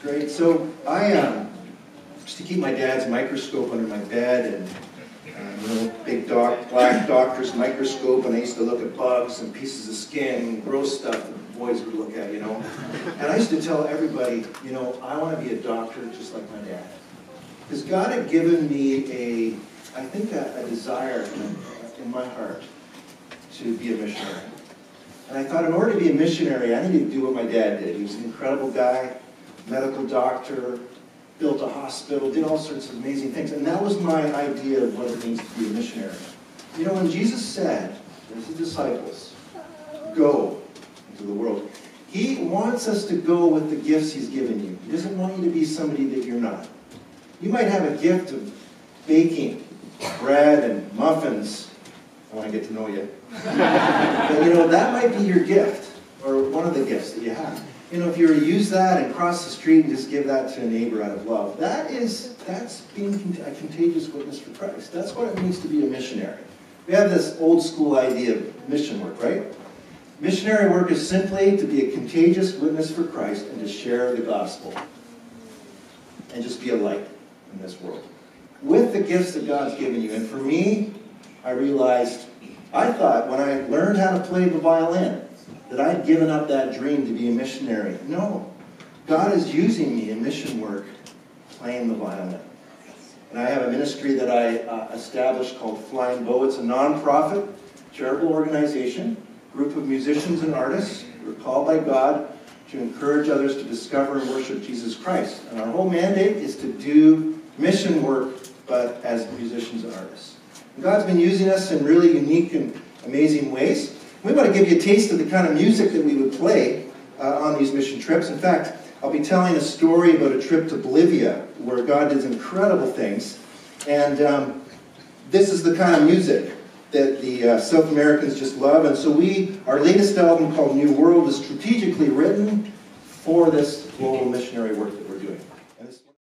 Great. So I used to keep my dad's microscope under my bed, and big black doctor's microscope, and I used to look at bugs and pieces of skin, gross stuff that the boys would look at, And I used to tell everybody, I want to be a doctor just like my dad. Because God had given me I think a desire in my heart to be a missionary. And I thought in order to be a missionary, I needed to do what my dad did. He was an incredible guy, medical doctor, built a hospital, did all sorts of amazing things. And that was my idea of what it means to be a missionary. When Jesus said to his disciples, go into the world, he wants us to go with the gifts he's given you. He doesn't want you to be somebody that you're not. You might have a gift of baking bread and muffins. I want to get to know you. But that might be your gift, or one of the gifts that you have. If you were to use that and cross the street and just give that to a neighbor out of love, that's being a contagious witness for Christ. That's what it means to be a missionary. We have this old school idea of mission work, right? Missionary work is simply to be a contagious witness for Christ and to share the gospel. And just be a light in this world. With the gifts that God's given you. And for me, I thought when I learned how to play the violin, that I'd given up that dream to be a missionary. No. God is using me in mission work playing the violin. And I have a ministry that I established called Flying Bow. It's a non-profit, charitable organization, group of musicians and artists who are called by God to encourage others to discover and worship Jesus Christ. And our whole mandate is to do mission work, but as musicians and artists. And God's been using us in really unique and amazing ways. We want to give you a taste of the kind of music that we would play on these mission trips. In fact, I'll be telling a story about a trip to Bolivia where God did incredible things. And this is the kind of music that the South Americans just love. And so our latest album called New World is strategically written for this global missionary work that we're doing.